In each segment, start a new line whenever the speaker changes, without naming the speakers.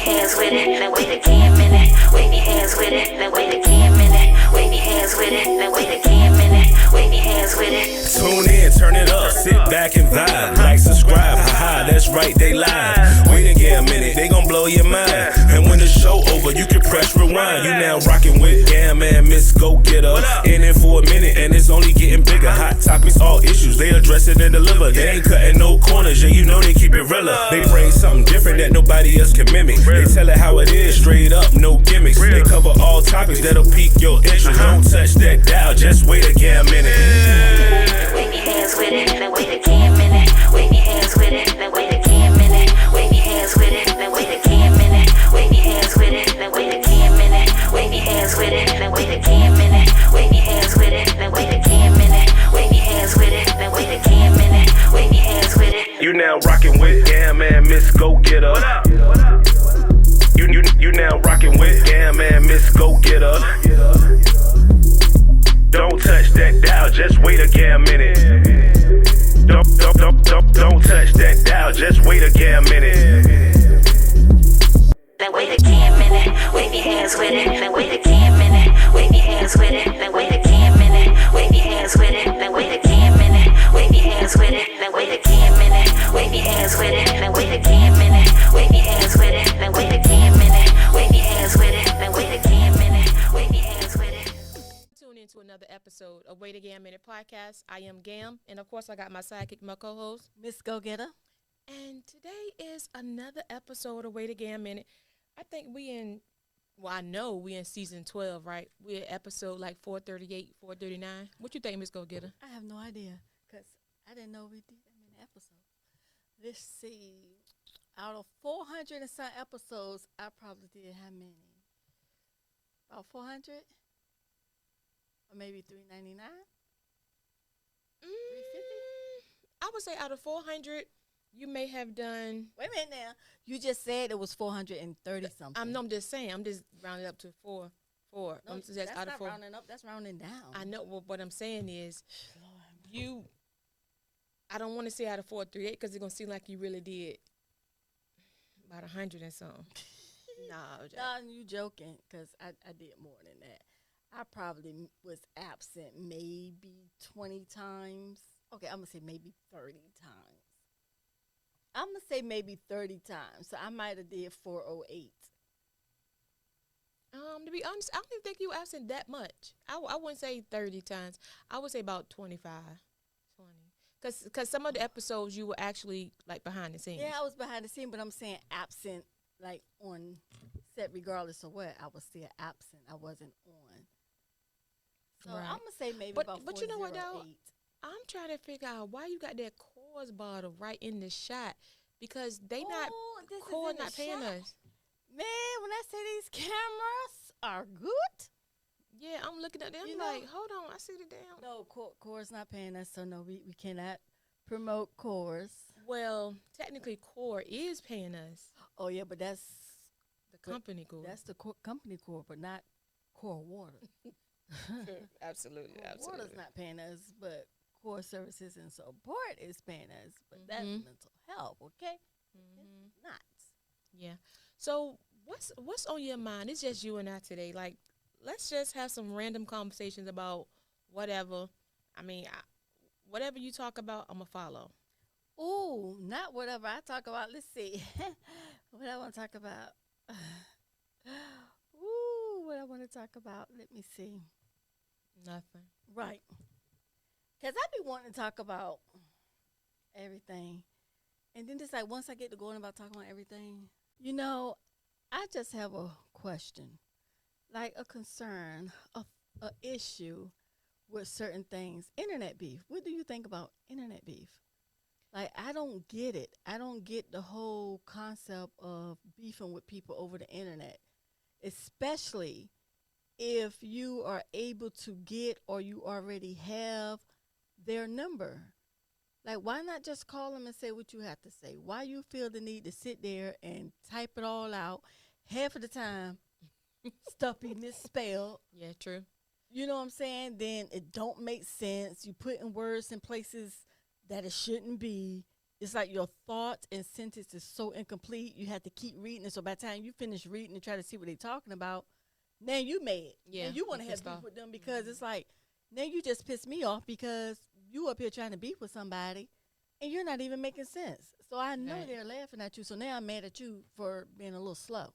hands with it, now wait a minute. Wave your hands with it, now wait a minute. Wave your hands with it, now wait a minute. Wave your hands with it.
Tune in, turn it up, sit back and vibe. Like, subscribe, haha, that's right, they live. Wait a minute, they gon' blow your mind. And when the show over, you can press rewind. You now rockin' with 𝐬𝐻&Miss Go Getter. In it for a minute, and it's only getting bigger. Hot topics, all issues, they address it and deliver. They ain't cutting no corners, yeah, you know they keep it realer. They bring something different that nobody else can mimic. They tell it how it is, straight up, no gimmicks. They cover all topics that'll pique your interest. Don't touch that dial, just wait a minute.
Wave your hands with it, now wait a minute. Wave your hands with it, now wait a minute. Wave your hands with it, now wait a minute. Wave your hands with it, now wait a minute. Wave your hands with it, now wait a minute. Wave your hands with it, now wait a minute. Wave your hands with it, now wait a minute. Wave your hands with it.
You now rockin' with 𝐬𝐻&Miss Go Getter. You now rockin' with 𝐬𝐻&Miss Go Getter. Don't touch that dial, just wait a minute. Don't touch that dial, just wait a minute.
Now wait a minute, wave your hands with it. Now wait a minute, wave your hands with it. Now wait a minute, wave your hands with it. Now wait a minute, wave your hands with it. Now wait a minute, wave your hands with it. Now wait a minute, wave your hands with it. Now wait a minute, wave your hands with it. Now wait a minute, wave your hands with it.
Tune into another episode of Wait a Minute podcast. I am Gam, and of course I got my sidekick, my co-host,
Miss Go Getter.
and today is another episode of Wait a Minute. I think I know we in season 12, right? We're at episode like 438, 439. What you think, Miss Go Getter?
I have no idea because I didn't know we did that many episodes. Let's see. Out of 400 and some episodes, I probably did how many? About 400? Or maybe 399? 350?
I would say out of 400, you may have done.
Wait a minute now. You just said it was 430 something.
I'm just saying. I'm just rounding up to four.
No,
That's
that's not rounding up. That's rounding down.
I know. Well, what I'm saying is, I don't want to say out of 438 because it's gonna seem like you really did about 100 and something.
No, you joking because I did more than that. I probably was absent maybe 20 times. Okay, I'm going to say maybe 30 times. I'm going to say maybe 30 times. So I might have did 408.
To be honest, I don't even think you were absent that much. I wouldn't say 30 times. I would say about 25, 20. Because some of the episodes you were actually like behind the scenes.
Yeah, I was behind the scene, but I'm saying absent like on set regardless of what. I was still absent. I wasn't on. So
Right.
I'm going to say maybe
But
about 408.
you know what, though? I'm trying to figure out why you got that Coors bottle right in the shot because they Coors not paying us.
Man, when I say these cameras are good.
Yeah, I'm looking at them like, hold on, I see the damn.
No, Coors not paying us, so no, we cannot promote Coors.
Well, technically, Core is paying us.
Oh yeah, but that's
The company Core.
That's the company Core, but not Core Water.
Absolutely,
Core Water's not paying us, but Core Services and Support is paying us. But that's mental health, okay? It's not.
Yeah. So what's on your mind? It's just you and I today. Like, let's just have some random conversations about whatever. I mean, whatever you talk about, I'm going to follow.
Ooh, not whatever I talk about. Let's see. What I want to talk about. Ooh, what I want to talk about. Let me see.
Nothing.
Right. Because I be wanting to talk about everything. And then just like once I get to going about talking about everything, you know, I just have a question. Like a concern, a issue with certain things. Internet beef. What do you think about internet beef? Like, I don't get it. I don't get the whole concept of beefing with people over the internet, especially if you are able to get or you already have their number. Like, why not just call them and say what you have to say? Why you feel the need to sit there and type it all out? Half of the time, stuff be misspelled.
Yeah, true.
You know what I'm saying? Then it don't make sense. You putting words in places that it shouldn't be. it's like your thoughts and sentence is so incomplete. You have to keep reading it. So by the time you finish reading and try to see what they're talking about, now you mad.
Yeah,
And you want to have
pissed
beef
off.
with them because it's like, now you just pissed me off because you up here trying to beef with somebody and you're not even making sense. So I know
Right.
they're laughing at you. So now I'm mad at you for being a little slow.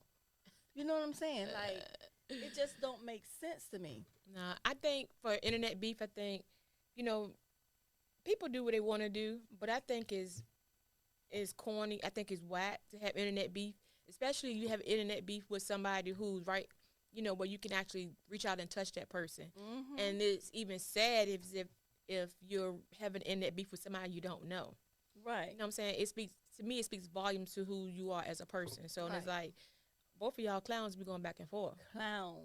You know what I'm saying? Like, it just don't make sense to me.
Nah, I think for internet beef, I think, you know, people do what they want to do, but I think is corny. I think it's whack to have internet beef, especially you have internet beef with somebody who's right, you know, where you can actually reach out and touch that person.
Mm-hmm.
And it's even sad if you're having internet beef with somebody you don't know.
Right.
You know what I'm saying? It speaks to me. It speaks volumes to who you are as a person. So and it's
Right.
like both of y'all clowns be going back and forth.
Clown.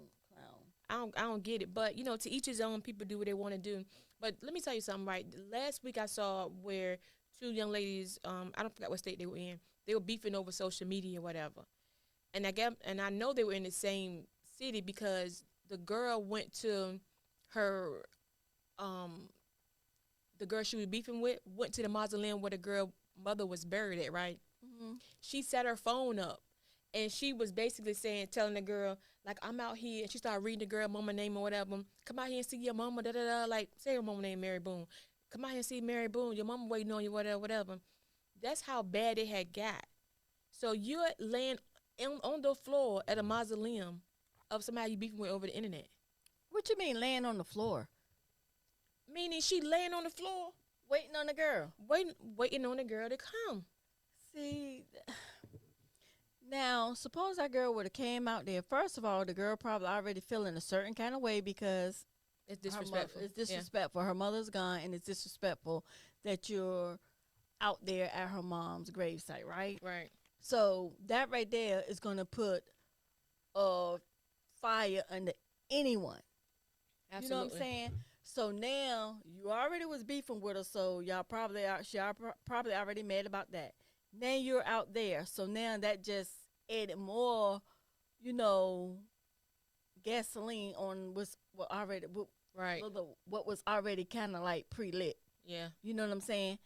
I don't get it, but you know, to each his own. People do what they want to do. But let me tell you something. Right, last week I saw where two young ladies, I don't forget what state they were in. They were beefing over social media or whatever, and I know they were in the same city because the girl went to her, the girl she was beefing with went to the mausoleum where the girl mother was buried at. Right,
Mm-hmm.
she set her phone up. And she was basically telling the girl, like, I'm out here. And she started reading the girl mama name or whatever. Come out here and see your mama, da-da-da. Like, say her mama name, Mary Boone. Come out here and see Mary Boone. Your mama waiting on you, whatever, whatever. That's how bad it had got. So you're laying on the floor at a mausoleum of somebody you beefing with over the internet.
What you mean laying on the floor?
Meaning she laying on the floor,
Waiting on the girl.
waiting on the girl to come.
See, now, suppose that girl would have came out there. First of all, the girl probably already feeling a certain kind of way because
It's disrespectful.
It's disrespectful. Her mother's gone, and it's disrespectful that you're out there at her mom's gravesite, right?
Yeah. Right.
So that right there is going to put a fire under anyone.
Absolutely.
You know what I'm saying? So now you already was beefing with her, so she probably already mad about that. Now you're out there, so now that just added more, you know, gasoline on what was already kind of like pre-lit.
Yeah.
You know what I'm saying?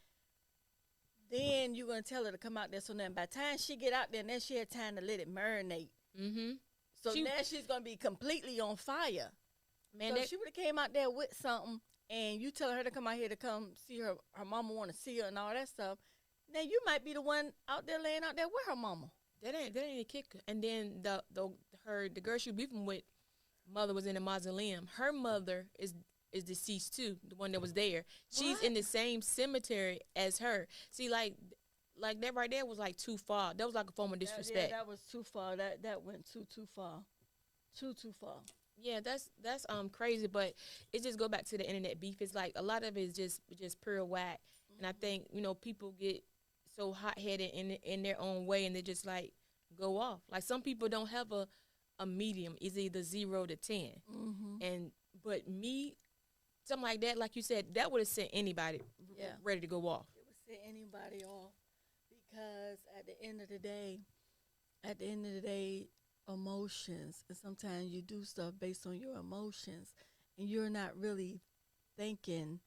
Then you're gonna tell her to come out there, so then by the time she get out there, then she had time to let it marinate.
Mm-hmm.
So now she's gonna be completely on fire.
Man,
So
that,
if she would have came out there with something, and you tell her to come out here to come see her mama want to see her and all that stuff. Now you might be the one out there laying out there with her mama.
that ain't a kicker. And then the girl she was beefing with, mother was in the mausoleum. Her mother is deceased too, the one that was there. She's
What?
in the same cemetery as her. See, like that right there was like too far. That was like a form of disrespect.
Yeah, that was too far. That went too far. Too far.
Yeah, that's crazy, but it just go back to the internet beef. It's like a lot of it is just pure whack, and I think people get so hot headed in their own way, and they just like go off. Like some people don't have a medium. It's either 0 to 10,
Mm-hmm.
but me, something like that, like you said, that would have sent anybody
Yeah.
ready to go off.
It would set anybody off because at the end of the day, emotions, and sometimes you do stuff based on your emotions, and you're not really thinking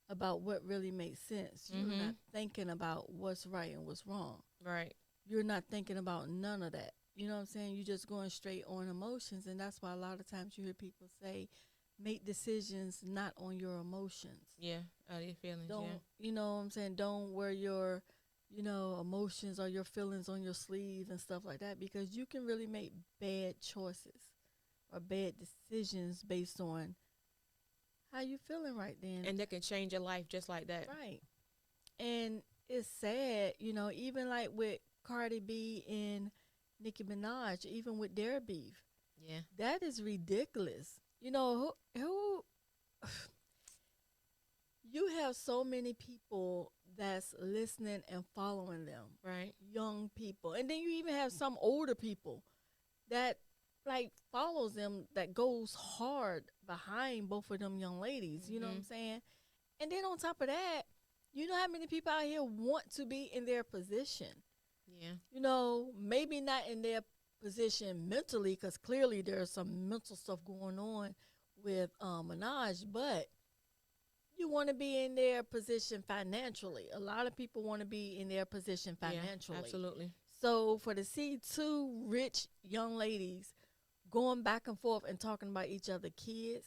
about what really makes sense. You're
Mhm.
not thinking about what's right and what's wrong.
Right.
You're not thinking about none of that. You know what I'm saying? You're just going straight on emotions, and that's why a lot of times you hear people say, make decisions not on your emotions.
Yeah. Your feelings.
Don't,
Yeah.
you know what I'm saying? Don't wear your, emotions or your feelings on your sleeve and stuff like that, because you can really make bad choices or bad decisions based on how you feeling right then.
And that can change your life just like that.
Right. And it's sad, even like with Cardi B and Nicki Minaj, even with their beef,
Yeah.
that is ridiculous. Who you have so many people that's listening and following them,
Right.
young people, and then you even have some older people that like follows them, that goes hard behind both of them young ladies. You know what I'm saying? And then on top of that, you know how many people out here want to be in their position?
Yeah.
Maybe not in their position mentally, because clearly there's some mental stuff going on with Minaj, but you want to be in their position financially. A lot of people want to be in their position financially.
Yeah, absolutely.
So for to see two rich young ladies going back and forth and talking about each other's kids,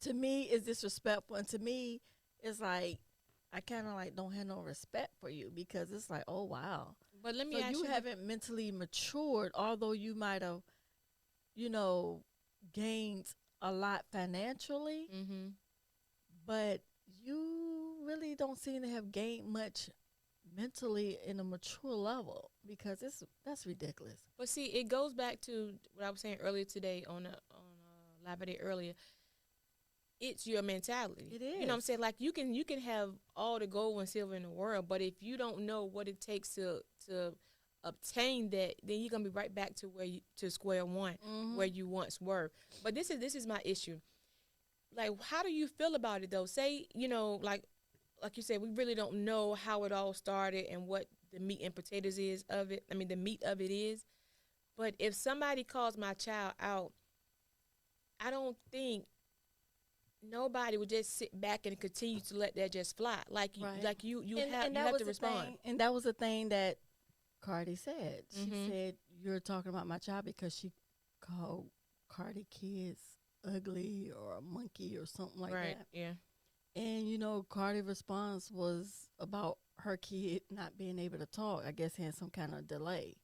to me is disrespectful. And to me, it's like, I kind of like don't have no respect for you, because it's like, oh, wow.
But let me
So
ask
you haven't mentally matured, although you might have, you know, gained a lot financially,
Mm-hmm.
but you really don't seem to have gained much mentally in a mature level, because that's ridiculous.
But see, it goes back to what I was saying earlier today on Live Day earlier. It's your mentality.
It is.
You know what I'm saying? Like you can have all the gold and silver in the world, but if you don't know what it takes to obtain that, then you're gonna be right back to square one, where you once were. But this is my issue. Like, how do you feel about it though? Say, you know, like you said, we really don't know how it all started and what the meat and potatoes is of it. I mean, the meat of it is. But if somebody calls my child out, I don't think nobody would just sit back and continue to let that just fly. Like you,
Right.
like you
And
have
that was
to
the
respond.
thing, and that was the thing that Cardi said. She
Mhm.
said, you're talking about my child because she called Cardi kids ugly or a monkey or something like
Right.
that.
Yeah.
And, you know, Cardi's response was about her kid not being able to talk. I guess he had some kind of delay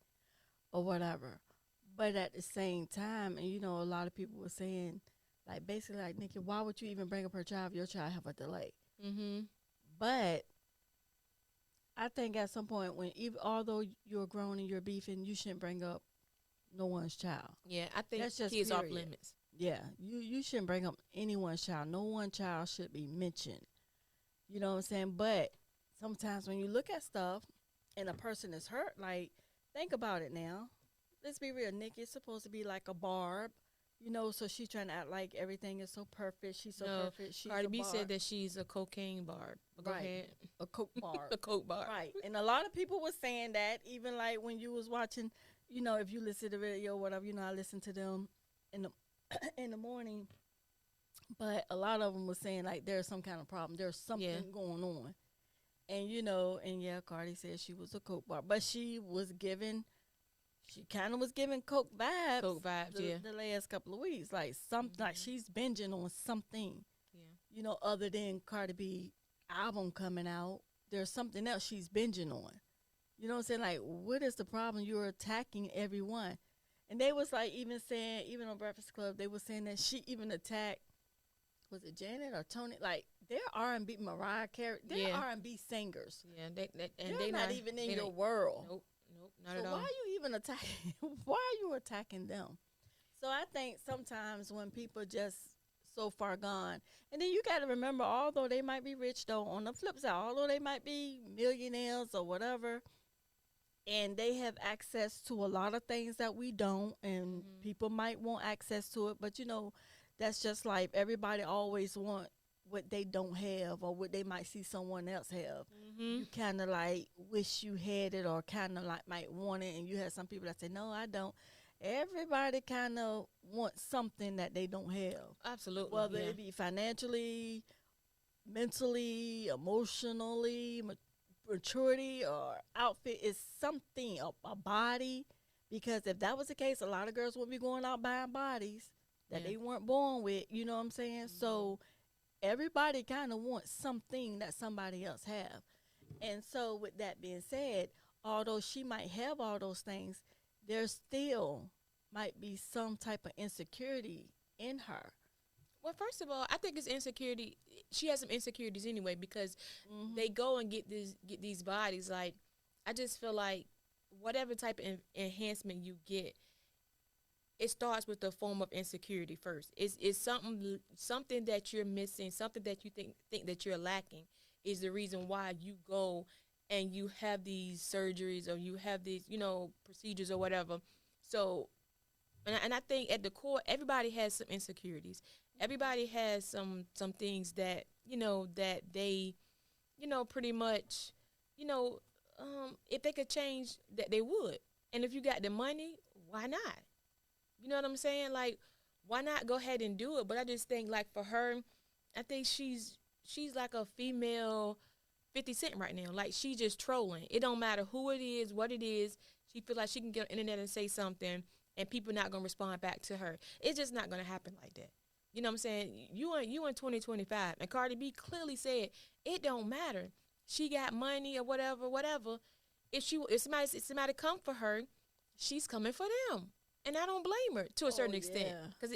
or whatever. But at the same time, and, you know, a lot of people were saying, like, basically, like, Nikki, why would you even bring up her child if your child have a delay?
Mm-hmm.
But I think at some point, although you're grown and you're beefing, you shouldn't bring up no one's child.
Yeah. I think
That's just
kids off
period.
limits.
Yeah, you shouldn't bring up anyone's child. No one child should be mentioned. You know what I'm saying? But sometimes when you look at stuff and a person is hurt, like, think about it now. Let's be real. Nikki's supposed to be like a Barb, you know, so she's trying to act like everything is so perfect. She's so
No,
perfect. She's
Cardi
a
B
Barb.
said that she's a cocaine barb. Go
Right.
ahead.
A Coke Barb.
A coke barb.
Right. And a lot of people were saying that, even like when you was watching, you know, if you listen to the radio or whatever, you know, I listen to them in the in the morning. But a lot of them were saying like there's some kind of problem. There's something going on. And, you know, and yeah, Cardi said she was a Coke Barb. But she kind of was giving Coke vibes.
Coke vibes, yeah.
The last couple of weeks. Like like she's binging on something.
Yeah.
You know, other than Cardi B album coming out, there's something else she's binging on. You know what I'm saying? Like, what is the problem? You're attacking everyone. And they was like even saying, even on Breakfast Club, they was saying that she even attacked, was it Janet or Tony? Like, they're R&B, Mariah Carey, they're R&B singers.
Yeah.
They're
They
not even in your world.
Nope. Not
So
at all.
why are you even attacking? Why are you attacking them? So I think sometimes when people just so far gone, and then you got to remember, although they might be rich, though, on the flip side, although they might be millionaires or whatever, and they have access to a lot of things that we don't, and people might want access to it, but you know, that's just life. Everybody always want what they don't have or what they might see someone else have. You kind of like wish you had it, or kind of like might want it, and you have some people that say, no, I don't. Everybody kind of wants something that they don't have.
Absolutely.
Whether
yeah.
it be financially, mentally, emotionally, maturity, or outfit, is something, a body. Because if that was the case, a lot of girls would be going out buying bodies that they weren't born with. You know what I'm saying? So everybody kind of wants something that somebody else have. And so with that being said, although she might have all those things, there still might be some type of insecurity in her.
Well, first of all, I think it's insecurity. She has some insecurities anyway, because they go and get these bodies. Like, I just feel like whatever type of enhancement you get, it starts with a form of insecurity first. It's something that you're missing, something that you think that you're lacking, is the reason why you go and you have these surgeries, or you have these, you know, procedures or whatever. So, and I think at the core, everybody has some insecurities. Everybody has some things that, you know, that they, you know, pretty much, you know, if they could change, that they would. And if you got the money, why not? You know what I'm saying? Like, why not go ahead and do it? But I just think, like, for her, I think she's like a female 50 Cent right now. Like, she just trolling. It don't matter who it is, what it is. She feel like she can get on the internet and say something, and people not gonna respond back to her. It's just not gonna happen like that. You know what I'm saying? You in 2025, and Cardi B clearly said it don't matter. She got money or whatever. If somebody come for her, she's coming for them, and I don't blame her to a certain extent, because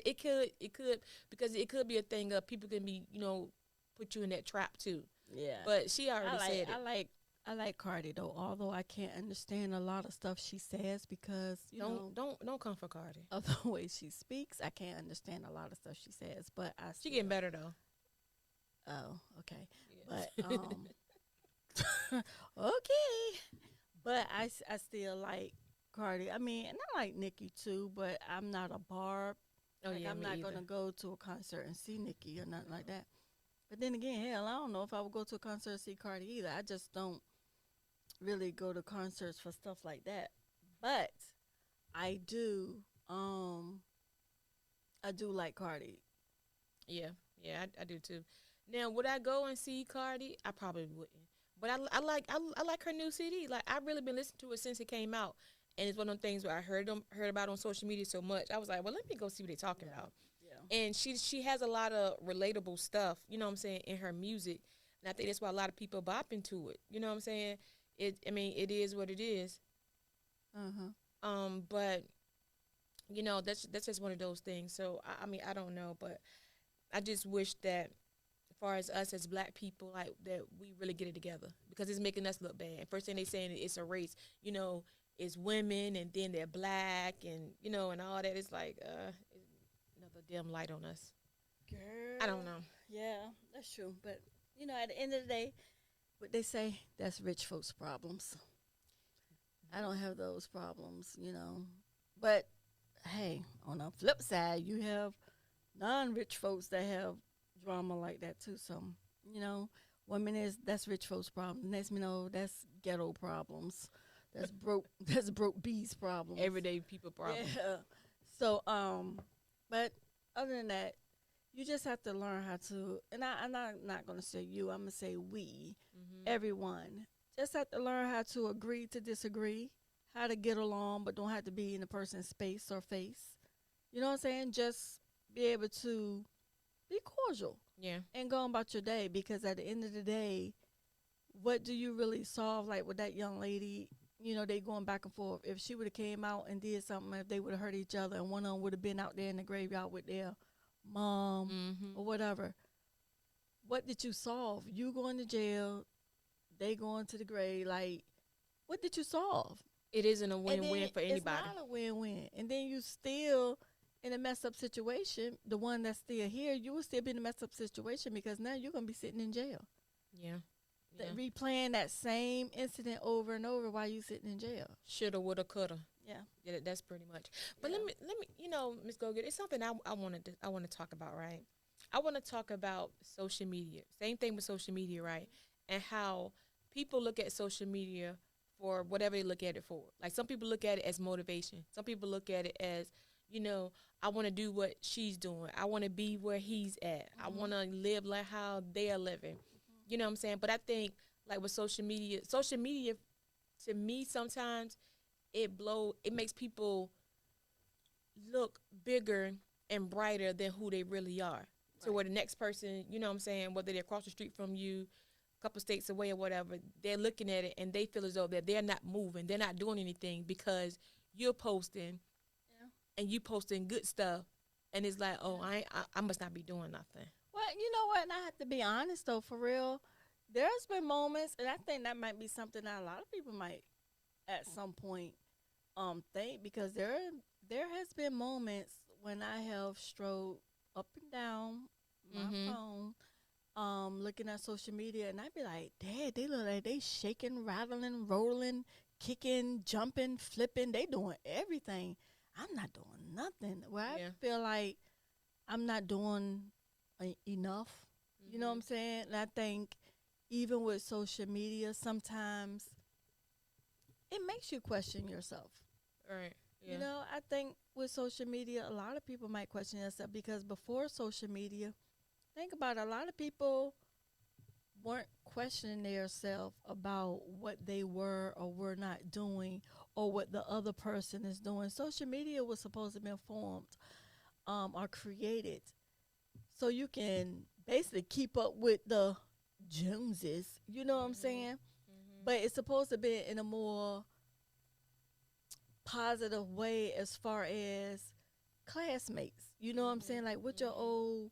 it could be a thing of people can be, put you in that trap too.
Yeah,
but she already said it.
I like Cardi though, although I can't understand a lot of stuff she says because
don't come for Cardi.
Of the way she speaks, I can't understand a lot of stuff she says. But
she getting better though.
Oh, okay.
Yeah.
But okay. But I still like Cardi. I mean, and I like Nicki too, but I'm not a Barb.
Oh,
like,
yeah,
I'm
me
not
either.
gonna go to a concert and see Nicki or nothing like that. But then again, hell, I don't know if I would go to a concert and see Cardi either. I just don't really go to concerts for stuff like that. But I do like Cardi.
Yeah, I do too. Now, would I go and see Cardi? I probably wouldn't. But I like her new CD. Like, I've really been listening to it since it came out, and it's one of them things where I heard about on social media so much. I was like, well, let me go see what they're talking about. Yeah. And she has a lot of relatable stuff, you know what I'm saying, in her music, and I think that's why a lot of people bop into it. You know what I'm saying? It is what it is. But that's just one of those things. So I don't know, but I just wish that, as far as us as black people, like, that we really get it together, because it's making us look bad. First thing they saying it's a race, it's women, and then they're black, and and all that. It's like another dim light on us.
Girl,
I don't know.
Yeah, that's true. But at the end of the day, what they say, that's rich folks' problems. I don't have those problems, But hey, on the flip side, you have non-rich folks that have drama like that too. So, women that's rich folks' problem. Next, that's ghetto problems. That's broke bees problems.
Everyday people problems.
Yeah. So, but other than that, you just have to learn how to, and I'm not going to say you, I'm going to say we, everyone, just have to learn how to agree to disagree, how to get along, but don't have to be in a person's space or face. You know what I'm saying? Just be able to be cordial.
Yeah.
And go about your day, because at the end of the day, what do you really solve? Like with that young lady, they going back and forth. If she would have came out and did something, if they would have hurt each other, and one of them would have been out there in the graveyard with their mom or whatever, what did you solve? You going to jail, they going to the grave. Like, what did you solve?
It isn't a win-win for anybody.
It's not a win-win. And then you still in a messed up situation. The one that's still here, you will still be in a messed up situation, because now you're going to be sitting in jail.
Yeah.
Replaying that same incident over and over while you sitting in jail.
Shoulda, woulda, coulda.
Yeah.
That's pretty much. But let me, Ms. Go-Get, it's something I want to talk about, right? I want to talk about social media. Same thing with social media, right? And how people look at social media for whatever they look at it for. Like, some people look at it as motivation. Some people look at it as, I want to do what she's doing. I want to be where he's at. I want to live like how they are living. You know what I'm saying? But I think, like, with social media, to me, sometimes it makes people look bigger and brighter than who they really are. Right. So where the next person, you know what I'm saying, whether they're across the street from you, a couple states away or whatever, they're looking at it and they feel as though that they're not moving, they're not doing anything, because you're posting and you posting good stuff, and it's like, oh, I must not be doing nothing.
Well, you know what? And I have to be honest, though, for real. There's been moments, and I think that might be something that a lot of people might at some point think, because there has been moments when I have strolled up and down my phone, looking at social media, and I'd be like, Dad, they look like they shaking, rattling, rolling, kicking, jumping, flipping. They doing everything. I'm not doing nothing. Where I feel like I'm not doing enough. You know what I'm saying? And I think even with social media, sometimes it makes you question yourself.
Right. Yeah.
I think with social media, a lot of people might question themselves, because before social media, think about it, a lot of people weren't questioning themselves about what they were or were not doing or what the other person is doing. Social media was supposed to be formed or created so you can basically keep up with the Joneses. You know what I'm saying? But it's supposed to be in a more positive way as far as classmates. You know what I'm saying? Like what your old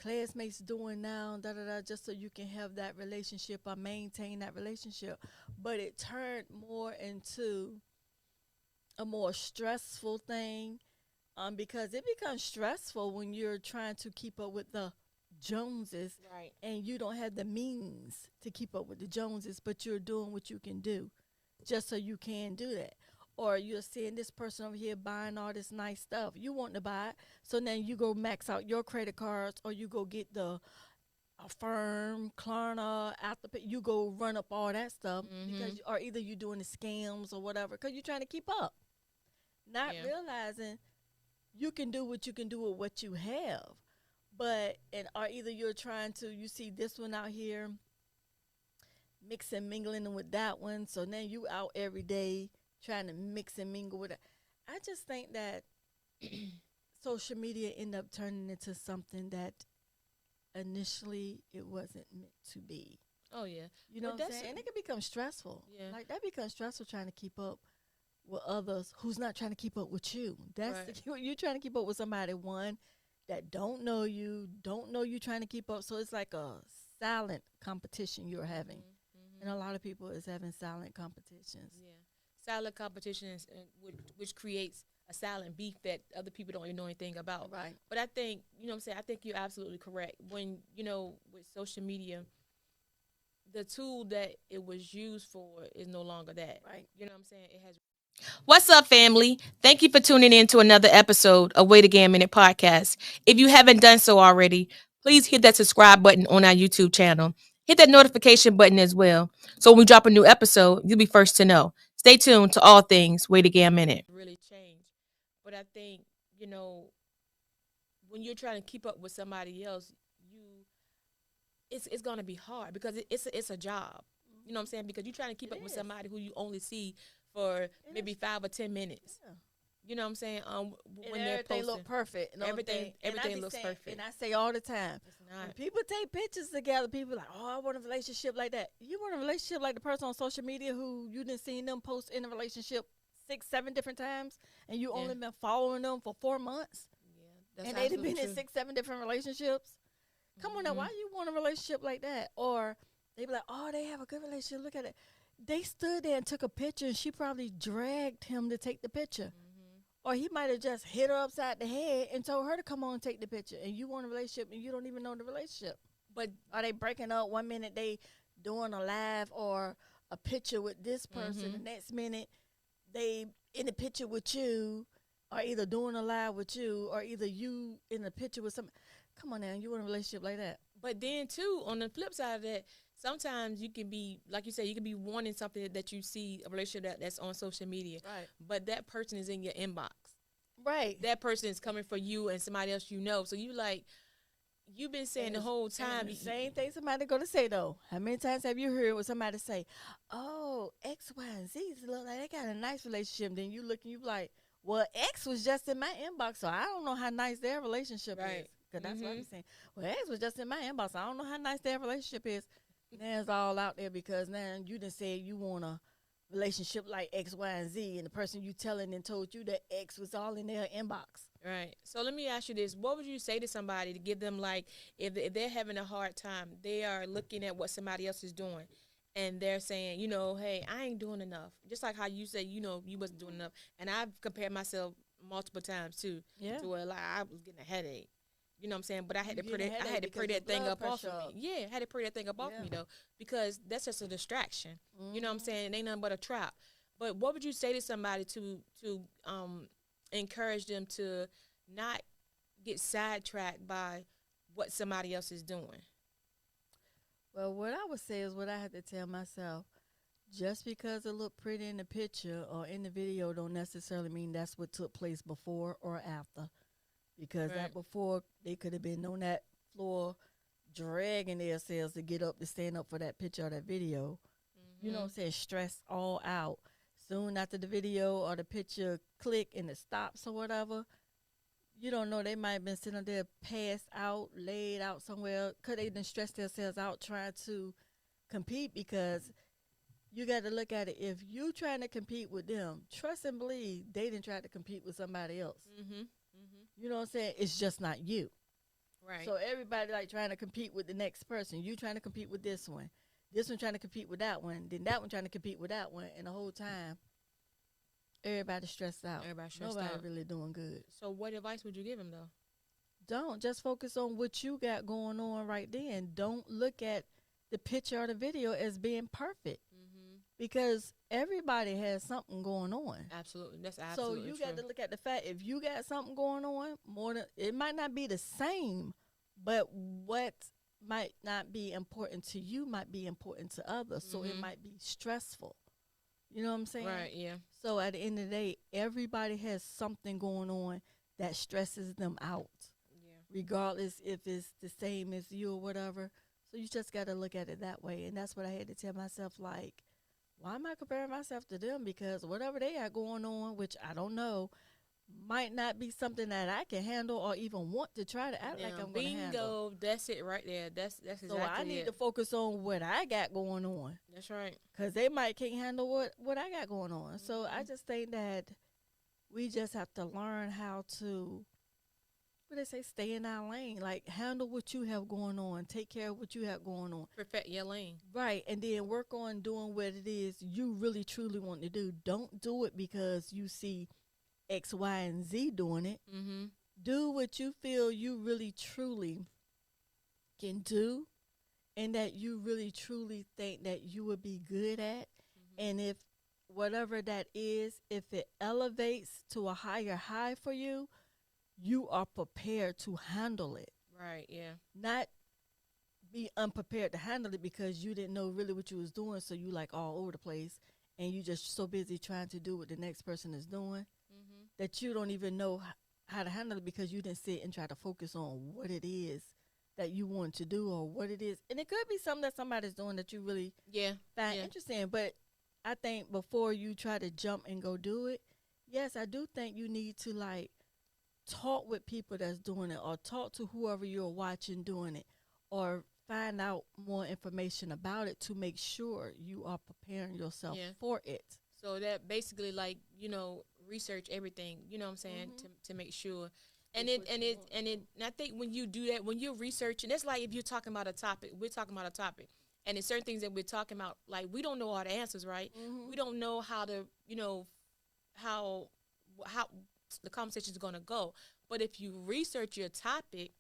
classmates doing now, da da da, just so you can have that relationship or maintain that relationship. But it turned more into a more stressful thing, because it becomes stressful when you're trying to keep up with the Joneses,
Right.
and you don't have the means to keep up with the Joneses, but you're doing what you can do just so you can do that. Or you're seeing this person over here buying all this nice stuff. You want to buy it, so then you go max out your credit cards, or you go get the Affirm, Klarna, Afterpay. You go run up all that stuff because, or either you're doing the scams or whatever, because you're trying to keep up, not
Yeah.
realizing you can do what you can do with what you have. But or either you're trying to, you see this one out here mixing, mingling with that one, so now you out every day trying to mix and mingle with it. I just think that social media end up turning into something that initially it wasn't meant to be.
Oh yeah.
You know
But
what I'm
that's
saying? And it can become stressful.
Yeah.
Like that becomes stressful trying to keep up with others who's not trying to keep up with you. That's
Right.
you're trying to keep up with somebody, one, that don't know you trying to keep up. So it's like a silent competition you're having. And a lot of people is having silent competitions.
Yeah. Silent competitions, which creates a silent beef that other people don't even know anything about.
Right.
But I think, you know what I'm saying, I think you're absolutely correct. When, you know, with social media, the tool that it was used for is no longer that.
Right.
You know what I'm saying? It has. What's up, family? Thank you for tuning in to another episode of WGM&x podcast. If you haven't done so already, please hit that subscribe button on our YouTube channel. Hit that notification button as well, so when we drop a new episode, you'll be first to know. Stay tuned to all things WGM&x. Really change. But I think, you know, when you're trying to keep up with somebody else, it's gonna be hard because it's a job. You know what I'm saying? Because you're trying to keep up with somebody who you only see for maybe 5 or 10 minutes. Yeah. You know what I'm saying? When they're
everything
posting,
look perfect. And
everything looks perfect.
And I say all the time,
It's not.
when people take pictures together, people like, oh, I want a relationship like that. You want a relationship like the person on social media who you didn't see them post in a relationship 6, 7 different times, and you only been following them for 4 months,
That's
and they've been
absolutely
in
true.
6, 7 different relationships. Come on now, why you want a relationship like that? Or they be like, oh, they have a good relationship. Look at it. They stood there and took a picture, and she probably dragged him to take the picture. Or he might have just hit her upside the head and told her to come on and take the picture. And you want a relationship, and you don't even know the relationship. But are they breaking up? One minute they doing a live or a picture with this person. The next minute they in the picture with you, or either doing a live with you, or either you in the picture with some. Come on now, you want a relationship like that?
But then too, on the flip side of that, sometimes you can be, like you said, you can be wanting something that you see, a relationship that's on social media.
Right.
But that person is in your inbox.
Right.
That person is coming for you and somebody else you know. So you like, you've been saying the whole time.
The same thing somebody going to say, though. How many times have you heard what somebody say, oh, X, Y, and Z look like they got a nice relationship. Then you look and you like, well, X was just in my inbox, so I don't know how nice their relationship is. Because that's what I'm saying. Well, X was just in my inbox. I don't know how nice their relationship is. Now it's all out there because now you done said you want a relationship like X, Y, and Z, and the person you telling and told you that X was all in their inbox.
Right. So let me ask you this. What would you say to somebody to give them, like, if they're having a hard time, they are looking at what somebody else is doing, and they're saying, you know, hey, I ain't doing enough. Just like how you say, you know, you wasn't doing enough. And I've compared myself multiple times, too, to where, like, I was getting a headache. You know what I'm saying? But I had to pray that thing up off of me. Yeah, I had to pray that thing up off me, though, because that's just a distraction. You know what I'm saying? It ain't nothing but a trap. But what would you say to somebody to encourage them to not get sidetracked by what somebody else is doing?
Well, what I would say is what I had to tell myself. Just because it looked pretty in the picture or in the video don't necessarily mean that's what took place before or after. Because that before, they could have been on that floor dragging themselves to get up to stand up for that picture or that video. You know what I'm saying? Stressed all out. Soon after the video or the picture click and it stops or whatever, you don't know, they might have been sitting there passed out, laid out somewhere, because they done stressed themselves out trying to compete. Because you got to look at it. If you trying to compete with them, trust and believe they didn't try to compete with somebody else. You know what I'm saying? It's just not you.
Right.
So everybody like trying to compete with the next person. You trying to compete with this one. This one trying to compete with that one. Then that one trying to compete with that one. And the whole time, everybody stressed out. Nobody really doing good.
So what advice would you give him, though?
Don't. Just focus on what you got going on right then. Don't look at the picture or the video as being perfect. Because everybody has something going on.
Absolutely. That's absolutely
true. So you
true.
got to look at the fact, if you got something going on, it might not be the same, but what might not be important to you might be important to others. So it might be stressful. You know what I'm saying?
Right, yeah.
So at the end of the day, everybody has something going on that stresses them out.
Yeah.
Regardless if it's the same as you or whatever. So you just got to look at it that way. And that's what I had to tell myself, like, why am I comparing myself to them? Because whatever they got going on, which I don't know, might not be something that I can handle or even want to try to act like I'm going to handle.
Bingo, that's it right there. That's exactly it.
So I need to focus on what I got going on.
That's right.
Because they might can't handle what I got going on. So I just think that we just have to learn how to, what they say, stay in our lane. Like, handle what you have going on. Take care of what you have going on.
Perfect your lane.
Right. And then work on doing what it is you really, truly want to do. Don't do it because you see X, Y, and Z doing it. Do what you feel you really, truly can do and that you really, truly think that you would be good at. And if whatever that is, if it elevates to a higher high for you, you are prepared to handle it.
Right, yeah.
Not be unprepared to handle it because you didn't know really what you was doing, so you like all over the place, and you just so busy trying to do what the next person is doing that you don't even know how to handle it because you didn't sit and try to focus on what it is that you want to do or what it is. And it could be something that somebody's doing that you really find interesting. But I think before you try to jump and go do it, yes, I do think you need to, like, talk with people that's doing it or talk to whoever you're watching doing it or find out more information about it to make sure you are preparing yourself for it.
So that basically, like, you know, research everything, you know what I'm saying, to make sure. And I think when you do that, when you're researching, it's like if you're talking about a topic, we're talking about a topic, and there's certain things that we're talking about, like, we don't know all the answers, right? We don't know how to, you know, how the conversation is going to go. But if you research your topic,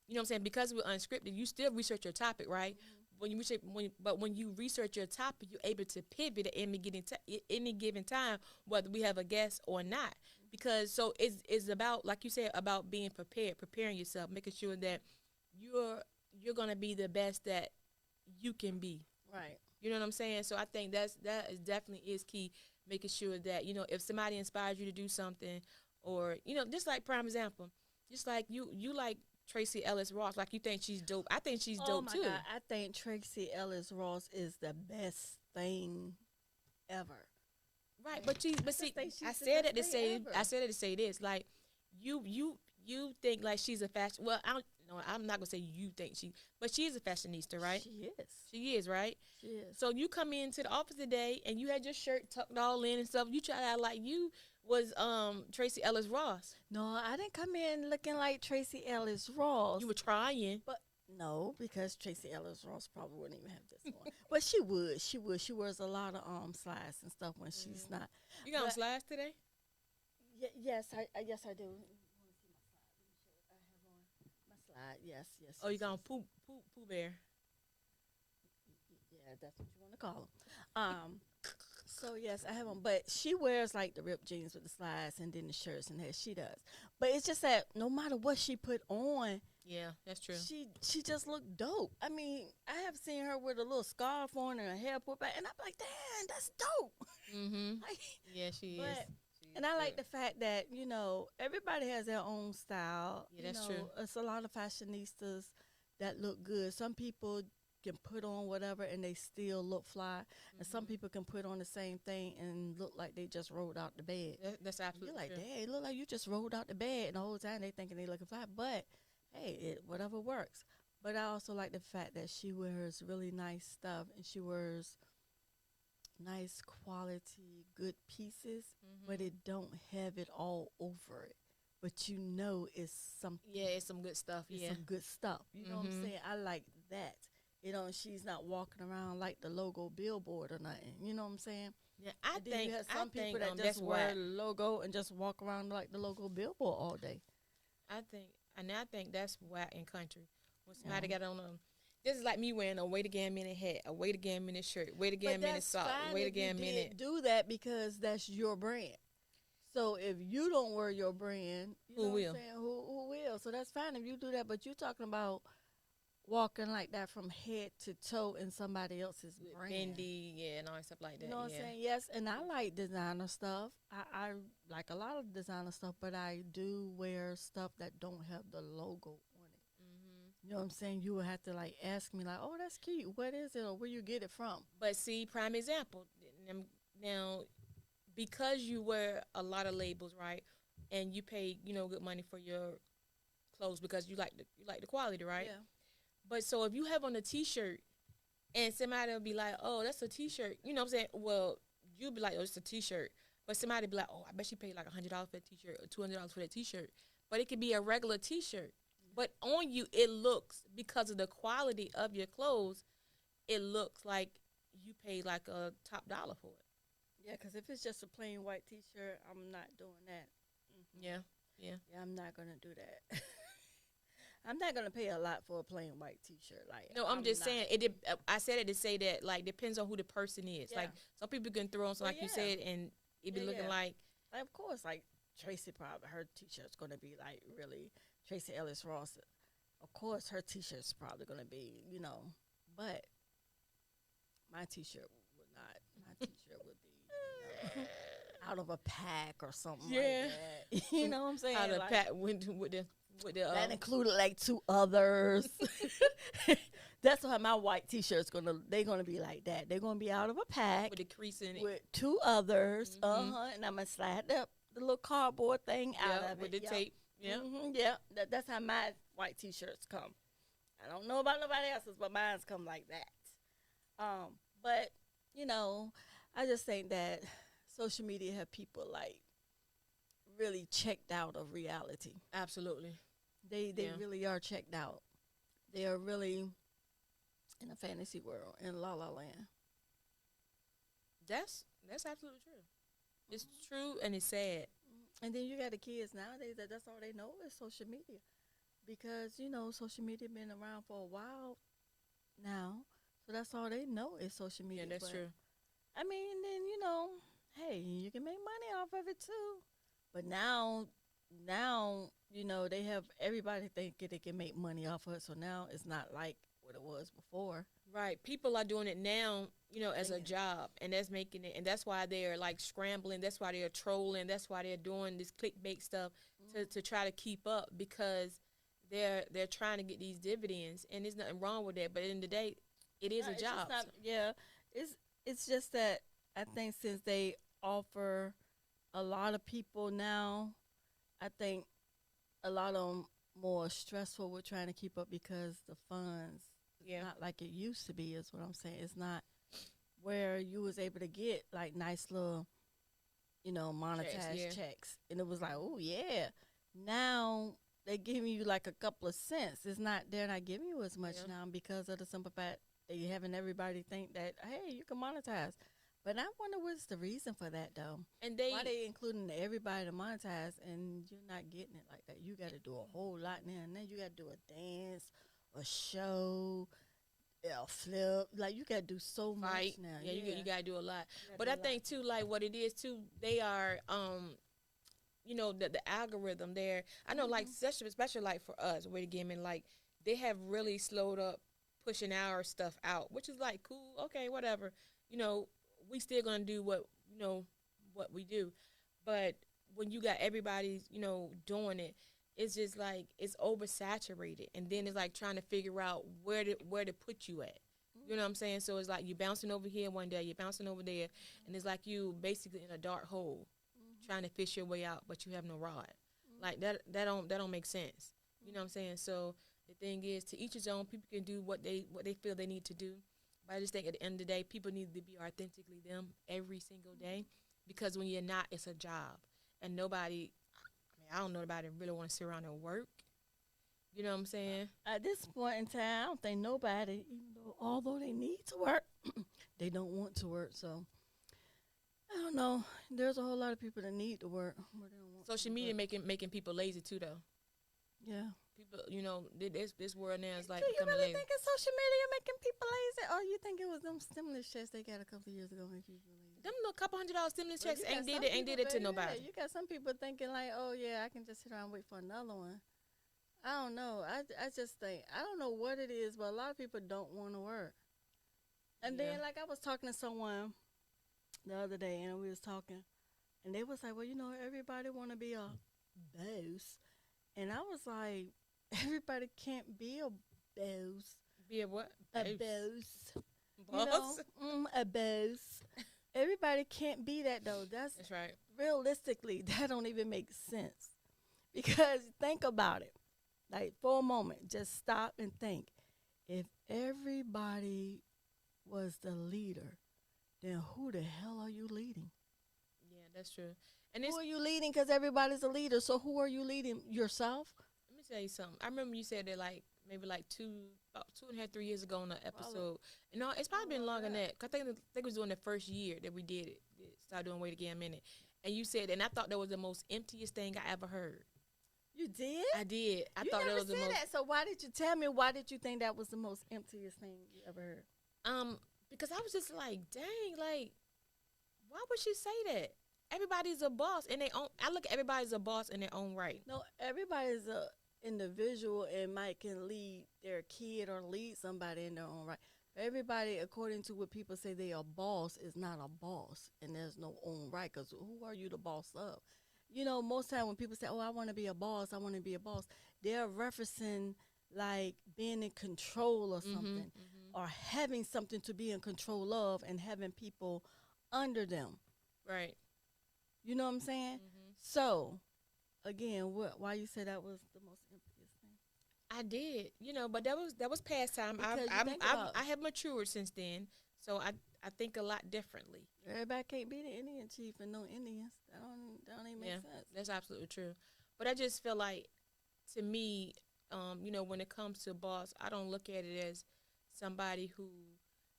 you know what I'm saying, because we're unscripted, you still research your topic, right? When you research your topic, you're able to pivot at any given time, whether we have a guest or not. Because so it's about, like you said, about being prepared, preparing yourself, making sure that you're gonna be the best that you can be.
Right.
You know what I'm saying? So I think that is definitely is key, making sure that, you know, if somebody inspires you to do something, or, you know, just like prime example, just like you like Tracee Ellis Ross, like, you think she's dope. I think she's dope too.
God, I think Tracee Ellis Ross is the best thing ever.
Right, but see, I said it to say this, like, you think like she's a fashion. Well, I'm not gonna say you think but she's a fashionista, right? She is, right?
She is.
So you come into the office today and you had your shirt tucked all in and stuff. You try to act like you was Tracee Ellis Ross.
No, I didn't come in looking like Tracee Ellis Ross.
You were trying,
but no, because Tracee Ellis Ross probably wouldn't even have this on. But she would. She wears a lot of slides and stuff when she's not.
You got on slides today?
Yes, I do. You want to see my slide? Let me show you. I have on my slide. Yes.
Oh, you got on Pooh Bear.
Yeah, that's what you want to call them. So yes, I have them, but she wears like the ripped jeans with the slides and then the shirts and that she does. But it's just that no matter what she put on,
yeah, that's true.
She just looked dope. I mean, I have seen her with a little scarf on and her hair put back, and I'm like, damn, that's dope. Like,
yeah, she is.
And I like the fact that, you know, everybody has their own style.
Yeah, that's true.
It's a lot of fashionistas that look good. Some people can put on whatever and they still look fly, and some people can put on the same thing and look like they just rolled out the bed.
That's absolutely
You're like,
true.
dang, it look like you just rolled out the bed, and the whole time they thinking they looking fly. But hey, whatever works. But I also like the fact that she wears really nice stuff, and she wears nice quality, good pieces, but it don't have it all over it. But you know it's something.
Yeah, it's some good stuff.
It's
Yeah.
some good stuff. You know what I'm saying? I like that. You know, and she's not walking around like the logo billboard or nothing. You know what I'm saying?
Yeah, I
And then
think
you have some people that
that's
just wear
whack.
logo and just walk around like the logo billboard all day.
I think that's whack in country. When somebody got on this is like me wearing a Wait Again Minute hat, a Wait Again Minute shirt, Wait Again Minute sock, Wait Again Minute.
Do that because that's your brand. So if you don't wear your brand, you
Who
know
will?
What I'm saying? Who will? So that's fine if you do that. But you're talking about walking like that from head to toe in somebody else's brand.
Fendi, yeah, and all that stuff like that.
You know what
yeah.
I'm saying? Yes, and I like designer stuff. I like a lot of designer stuff, but I do wear stuff that don't have the logo on it. You know what I'm saying? You would have to like ask me like, "Oh, that's cute. What is it, or where you get it from?"
But see, prime example. Now, because you wear a lot of labels, right, and you pay, good money for your clothes because you like the quality, right?
Yeah.
But so if you have on a T-shirt, and somebody will be like, "Oh, that's a T-shirt," you know what I'm saying? Well, you'll be like, "Oh, it's a T-shirt," but somebody be like, "Oh, I bet she paid like $100 for that T-shirt or $200 for that T-shirt," but it could be a regular T-shirt. But on you, it looks, because of the quality of your clothes, it looks like you paid like a top dollar for it.
Yeah, because if it's just a plain white T-shirt, I'm not doing that.
Yeah.
Yeah, I'm not gonna do that. I'm not gonna pay a lot for a plain white T-shirt. Like,
No, I'm just
not.
saying I said it to say that, like, depends on who the person is.
Yeah.
Like, some people can throw on something, like you said, and it be looking like.
Like, of course, like Tracy, probably her T-shirt's gonna be like really Tracy Ellis Ross. Of course, her T-shirt's probably gonna be, but my T-shirt would not. My T-shirt would be out of a pack or something like that. You know what I'm saying?
Out of
like,
pack with the
that included like 2 others. That's how my white T-shirts they're gonna be like that. They're gonna be out of a pack
with the crease in it.
with 2 others. And I'm gonna slide the little cardboard thing out of it
with the tape. Yeah.
Yeah. That's how my white T-shirts come. I don't know about nobody else's, but mine's come like that. But I just think that social media have people like really checked out of reality.
Absolutely.
They really are checked out. They are really in a fantasy world, in La La Land.
That's absolutely true. It's true and it's sad.
And then you got the kids nowadays that's all they know is social media, because social media been around for a while now, so that's all they know is social media.
Yeah, that's true.
I mean, then hey, you can make money off of it too. But now they have everybody thinking they can make money off of it. So now it's not like what it was before.
Right. People are doing it now, as a job, and that's making it, and that's why they're like scrambling. That's why they're trolling. That's why they're doing this clickbait stuff to try to keep up, because they're trying to get these dividends, and there's nothing wrong with that. But at the end of the day, it is a job.
It's just that I think since they offer a lot of people now, I think a lot of them more stressful with trying to keep up because the funds not like it used to be, is what I'm saying. It's not where you was able to get like nice little, monetized checks. And it was like, oh yeah. Now they giving you like a couple of cents. They're not giving you as much now because of the simple fact that you're having everybody think that, hey, you can monetize. But I wonder what's the reason for that though. And why they including everybody to monetize and you're not getting it like that? You got to do a whole lot now, and then you got to do a dance, a show, a flip. Like you got to do so much now.
Yeah, you got to do a lot. But I think too, like what it is too, they are, the algorithm there. I know, like especially like for us, Wait Again, like they have really slowed up pushing our stuff out, which is like cool, okay, whatever. We still gonna do what we do, but when you got everybody's doing it, it's just like it's oversaturated, and then it's like trying to figure out where to put you at. You know what I'm saying? So it's like you bouncing over here one day, you're bouncing over there, and it's like you basically in a dark hole, trying to fish your way out, but you have no rod. Like that don't make sense. You know what I'm saying? So the thing is, to each his own. People can do what they feel they need to do. But I just think at the end of the day, people need to be authentically them every single day, because when you're not, it's a job, and nobody. I don't know nobody really want to sit around and work. You know what I'm saying?
At this point in time, I don't think nobody, even though although they need to work, they don't want to work. So I don't know. There's a whole lot of people that need to work, but they don't want
Social
to
media
work.
making people lazy too, though.
Yeah.
People, you know, this world now is like
Do you
becoming
really
lazy.
think it's social media making people lazy, or you think it was them stimulus checks they got a couple of years ago making people lazy?
Them little couple $100 stimulus
Well,
checks
you got
ain't
some
did it to
people,
nobody.
yeah, you got some people thinking like, oh yeah, I can just sit around and wait for another one. I don't know. I just think, I don't know what it is, but a lot of people don't want to work. And then,
Yeah.
like, I was talking to someone the other day, and we was talking, and they was like, well, you know, everybody want to be a boss. And I was like, everybody can't be a boss.
Be a what?
A
Boss.
boss.
Boss.
You know, a boss. Everybody can't be that, though. That's
That's right.
realistically, that don't even make sense. Because think about it. Like, for a moment, just stop and think. If everybody was the leader, then who the hell are you leading?
Yeah, that's true. And
Who
it's,
are you leading? Because everybody's a leader. So who are you leading? Yourself?
let me tell you something. I remember you said that like maybe like about 2.5, 3 years ago on an episode. You know, it's probably been longer than that. 'Cause I think it was during the first year that we did it. Started doing Wait Again a Minute. And you said, and I thought that was the most emptiest thing I ever heard.
You did?
I did. I
you
thought
never
that was the
said
most.
that. So why did you tell me? Why did you think that was the most emptiest thing you ever heard?
Because I was just like, dang, like, why would she say that? Everybody's a boss in their own. I look at everybody as a boss in their own right.
No, everybody's a individual and might can lead their kid or lead somebody in their own right. Everybody, according to what people say they are boss, is not a boss, and there's no own right. Because who are you the boss of? You know, most time when people say, "Oh, I want to be a boss," they're referencing like being in control or something, or having something to be in control of, and having people under them.
Right.
You know what I'm saying? So, again, why you say that was the most emptiest thing?
I did, you know, but that was past time.
Because you think about-
I have matured since then, so I think a lot differently.
Everybody can't be the Indian chief and no Indians. That don't even make
Yeah,
sense.
that's absolutely true. But I just feel like, to me, you know, when it comes to boss, I don't look at it as somebody who,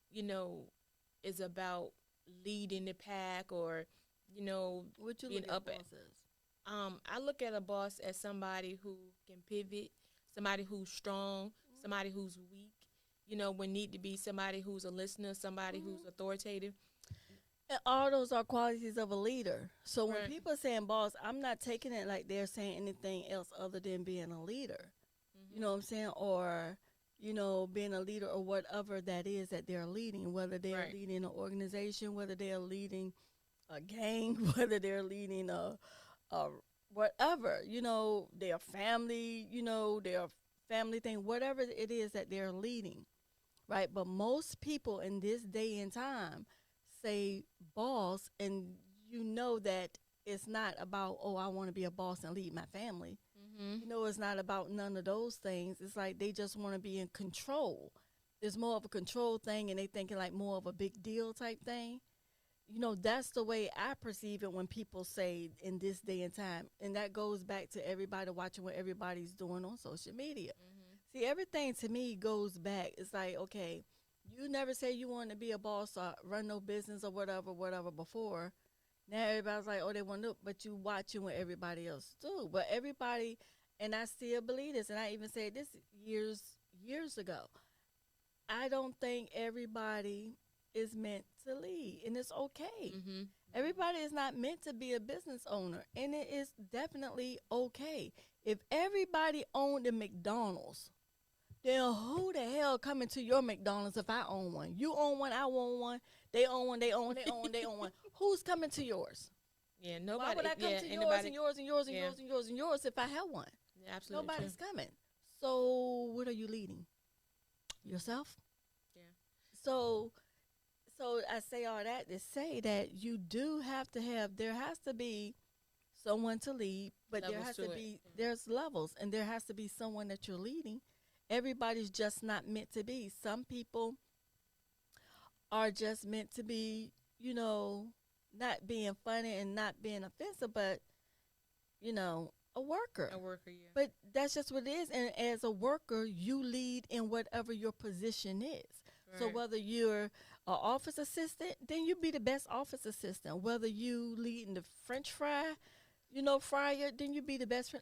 you know, is about leading the pack or, you know,
What you
being
look at
up at.
bosses?
I look at a boss as somebody who can pivot, somebody who's strong, somebody who's weak, you know, when need to be, somebody who's a listener, somebody who's authoritative.
And all those are qualities of a leader. So when
Right.
people are saying boss, I'm not taking it like they're saying anything else other than being a leader. You know what I'm saying? Or, you know, being a leader or whatever that is that they're leading, whether they're
Right.
leading an organization, whether they're leading a gang, whether they're leading a whatever, you know, their family, you know, their family thing, whatever it is that they're leading, right? But most people in this day and time say boss, and you know that it's not about, oh, I want to be a boss and lead my family. You know, it's not about none of those things. It's like they just want to be in control. It's more of a control thing, and they thinking like more of a big deal type thing. You know, that's the way I perceive it when people say in this day and time. And that goes back to everybody watching what everybody's doing on social media. See, everything to me goes back. It's like, okay, you never say you want to be a boss or run no business or whatever before. Now everybody's like, oh, they want to, but you watching what everybody else do. But everybody, and I still believe this, and I even said this years ago, I don't think everybody is meant to lead, and it's okay. Everybody is not meant to be a business owner, and it is definitely okay. If everybody owned a McDonald's, then who the hell coming to your McDonald's if I own one? You own one, I own one. They own one, they own one. Who's coming to yours?
Yeah, nobody.
Why would I come
yeah,
to
ain't
yours
nobody-
and yours and yours and
yeah.
yours and yours and yours if I have one?
Yeah, absolutely.
Nobody's coming. So what are you leading? Yourself?
Yeah.
So I say all that to say that you do have to have, there has to be someone to lead, but there
Levels
has
to
to
it.
be, there's levels, and there has to be someone that you're leading. Everybody's just not meant to be. Some people are just meant to be, not being funny and not being offensive, but, a worker.
A worker, yeah.
But that's just what it is. And as a worker, you lead in whatever your position is. So
Right.
whether you're an office assistant, then you be the best office assistant. Whether you lead in the French fry, fryer, then you be the best.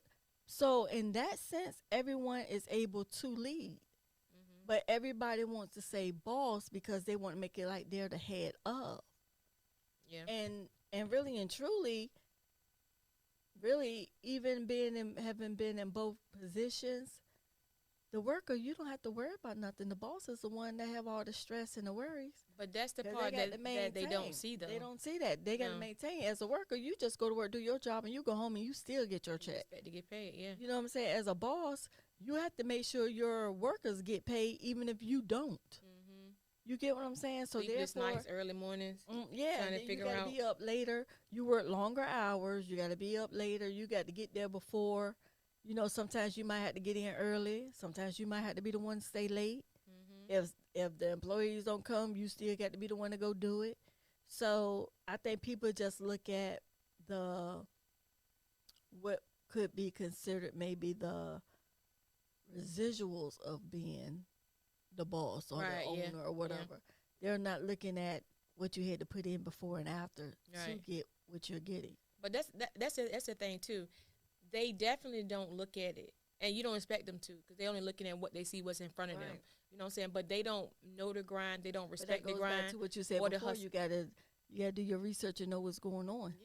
So in that sense, everyone is able to lead. But everybody wants to say boss because they want to make it like they're the head of.
Yeah.
And really and truly, really, even having been in both positions, the worker, you don't have to worry about nothing. The boss is the one that have all the stress and the worries.
But that's the
'Cause
part
they got
that,
to
that they don't
maintain.
see, though.
They don't see that. They got to
No.
maintain. As a worker, you just go to work, do your job, and you go home and you still get your
You
check.
expect to get paid, yeah.
You know what I'm saying? As a boss, you have to make sure your workers get paid even if you don't.
Mm-hmm.
You get what I'm saying? So
Sleepless
therefore,
nights, early mornings.
yeah,
trying to
then
figure
you gotta
out-
be up later. You work longer hours. You got to be up later. You got to get there before. Sometimes you might have to get in early. Sometimes you might have to be the one to stay late.
Mm-hmm.
If the employees don't come, you still got to be the one to go do it. So I think people just look at what could be considered maybe the residuals of being the boss or
Right,
the
yeah,
owner or whatever. They're not looking at what you had to put in before and after to
Right.
get what you're getting.
But that's the thing, too. They definitely don't look at it. And you don't expect them to, because they're only looking at what they see, what's in front of them.
Right.
You know what I'm saying? But they don't know the grind. They don't
But that
respect the
goes back
grind.
to what you said
or the
before.
hustle.
You gotta do your research and know what's going on.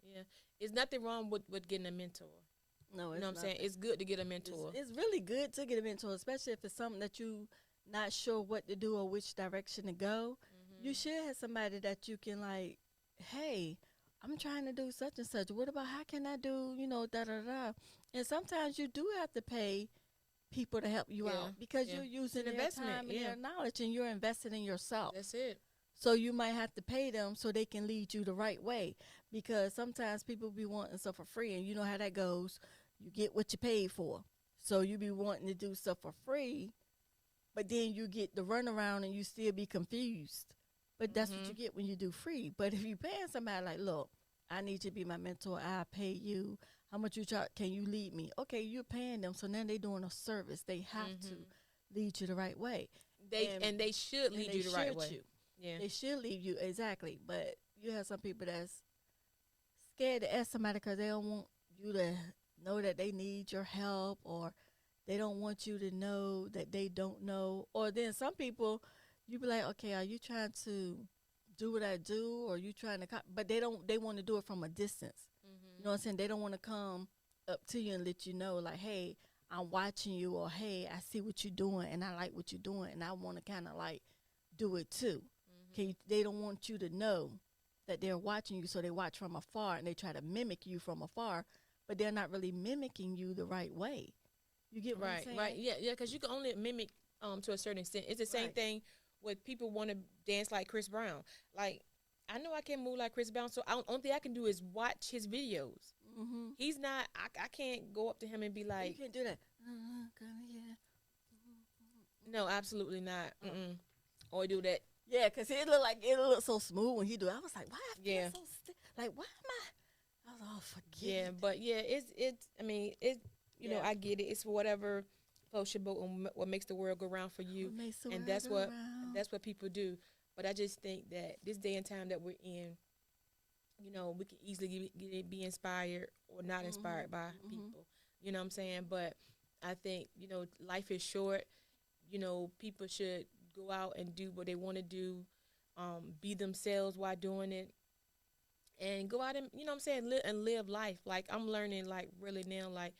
Yeah. There's nothing wrong with getting a mentor.
No,
You know what I'm saying? It's good to get a mentor.
It's really good to get a mentor, especially if it's something that you not sure what to do or which direction to go. You should have somebody that you can like, hey, I'm trying to do such and such. What about how can I do, da da da? And sometimes you do have to pay people to help you
Yeah,
out because
yeah.
you're using
It's an
their
investment,
time and
yeah.
their knowledge, and you're investing in yourself.
That's it.
So you might have to pay them so they can lead you the right way, because sometimes people be wanting stuff for free, and you know how that goes. You get what you paid for. So you be wanting to do stuff for free, but then you get the runaround and you still be confused. But that's what you get when you do free. But if you paying somebody like, look, I need you to be my mentor. I pay you. How much you charge? Can you lead me? Okay, you're paying them. So now they doing a service. They have to lead you the right way.
They should lead you the right way.
You.
Yeah.
They should lead you, exactly. But you have some people that's scared to ask somebody because they don't want you to know that they need your help, or they don't want you to know that they don't know. Or then some people, you be like, okay, are you trying to do what I do, or you trying to but they want to do it from a distance. You know what I'm saying? They don't want to come up to you and let you know, like, hey, I'm watching you, or hey, I see what you're doing and I like what you're doing and I want to kind of like do it too. They don't want you to know that they're watching you, so they watch from afar and they try to mimic you from afar, but they're not really mimicking you the right way. You get what I'm saying?
Right. Yeah, because you can only mimic to a certain extent. It's the same thing with people want to dance like Chris Brown. Like, I know I can't move like Chris Brown, so only thing I can do is watch his videos. He's not. I can't go up to him and be like,
you can't do that.
No, absolutely not. Or do that.
Yeah, because it look so smooth when he do it. I was like, why I feel so stiff? Like, why am I was all forget.
Yeah, but yeah, it's. I mean, it's. You know, I get it. It's whatever floats your boat and what makes the world go round for you, and that's what people do. But I just think that this day and time that we're in, you know, we can easily be inspired or not inspired by people. You know what I'm saying? But I think, you know, life is short. You know, people should go out and do what they want to do, be themselves while doing it, and go out and, you know what I'm saying, live life. Like, I'm learning, like, really now, like,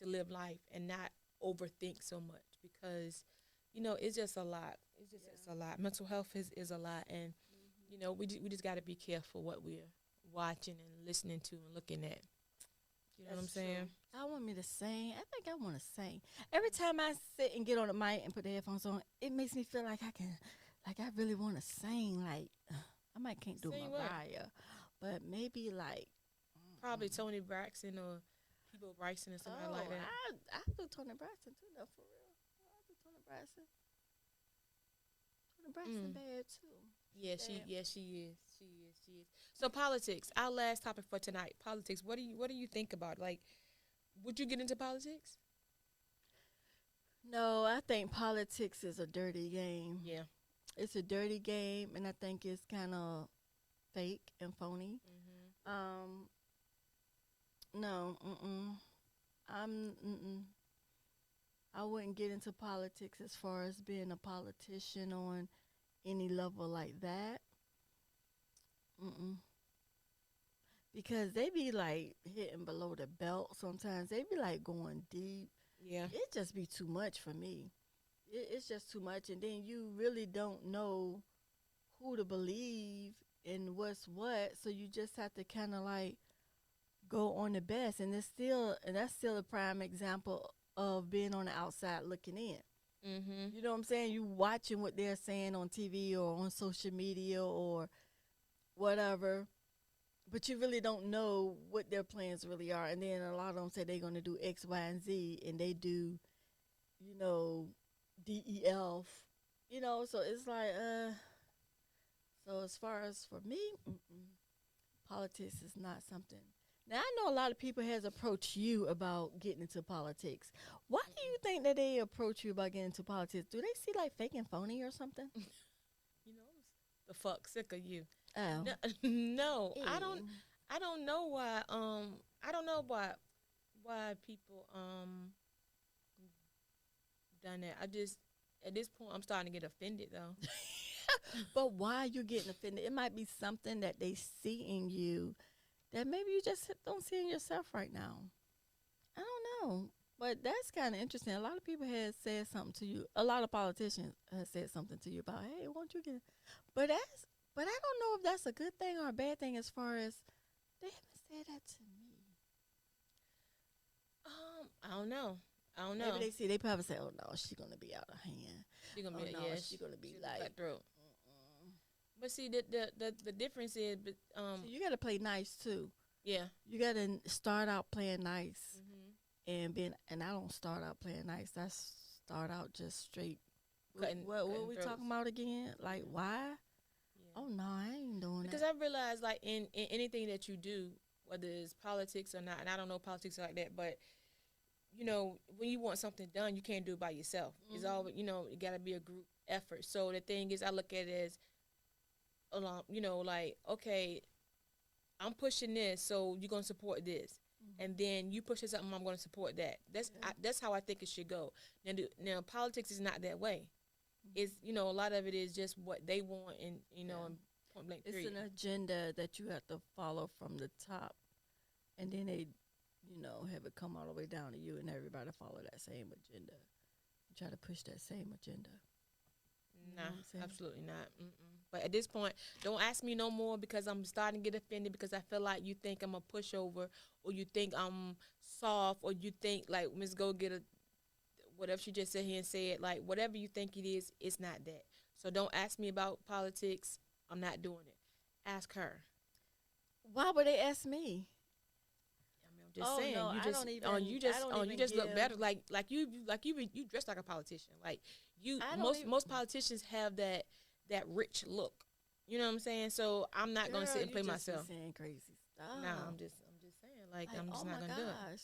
to live life and not overthink so much, because, you know, it's just a lot. It's a lot. Mental health is a lot, and you know, we just got to be careful what we're watching and listening to and looking at. You know what I'm saying?
I want me to sing. I think I want to sing. Every time I sit and get on the mic and put the headphones on, it makes me feel like I can, like I really want to sing. Like I might can't do
Sing what?
Mariah, but maybe like
Probably Tony Braxton or People Bryson or somebody like that.
I do Tony Braxton too, though, for real. I do Tony Braxton. Tony Braxton bad too.
Yeah, she is. She is. So politics, our last topic for tonight. Politics. What do you think about? Like, would you get into politics?
No, I think politics is a dirty game.
Yeah.
It's a dirty game, and I think it's kind of fake and phony. No, I wouldn't get into politics as far as being a politician on any level like that. Because they be like hitting below the belt sometimes. They be like going deep.
Yeah.
It just be too much for me. It's just too much, and then you really don't know who to believe and what's what. So you just have to kind of like go on the best, and that's still a prime example of being on the outside looking in. You know what I'm saying? You watching what they're saying on TV or on social media or whatever, but you really don't know what their plans really are. And then a lot of them say they're going to do X, Y, and Z, and they do, you know, DEF, you know. So it's like, so as far as for me, politics is not something. Now, I know a lot of people has approached you about getting into politics. Why do you think that they approach you about getting into politics? Do they see like fake and phony or something?
You know, the fuck sick of you.
Oh.
No, I don't know why. I don't know why people done that. I just at this point I'm starting to get offended though.
But why are you getting offended? It might be something that they see in you that maybe you just don't see in yourself right now. I don't know. But that's kind of interesting. A lot of people have said something to you. A lot of politicians have said something to you about, hey, won't you get it? But I don't know if that's a good thing or a bad thing as far as they haven't said that to me.
I don't know.
Maybe they probably say, oh, no, she's going to be out of hand.
She's going to be,
she's going to be like.
Cutthroat. But see, the difference is,
so you got to play nice too.
Yeah.
You got to start out playing nice, and I don't start out playing nice. I start out just straight. What we talking about again? Like why? Yeah. Oh no, I ain't doing
because
that.
I realize like in anything that you do, whether it's politics or not, and I don't know politics like that, but you know when you want something done, you can't do it by yourself. It's always it got to be a group effort. So the thing is, I look at it as like, okay, I'm pushing this, so you're going to support this. And then you push something, I'm going to support that. That's how I think it should go. Now, politics is not that way. It's, a lot of it is just what they want and, and point blank period.
It's an agenda that you have to follow from the top. And then they, have it come all the way down to you and everybody follow that same agenda. Try to push that same agenda.
Nah, absolutely not. But at this point, don't ask me no more because I'm starting to get offended because I feel like you think I'm a pushover or you think I'm soft or you think like Miss Go get whatever she just said here and said, like whatever you think it is, it's not that. So don't ask me about politics. I'm not doing it. Ask her.
Why would they ask me?
I'm just saying. No, you just look better. Like you dress like a politician. Like most politicians have that rich look. You know what I'm saying? So I'm not gonna sit and play myself.
Saying crazy stuff.
No, I'm just saying. Like I'm just not gonna do it.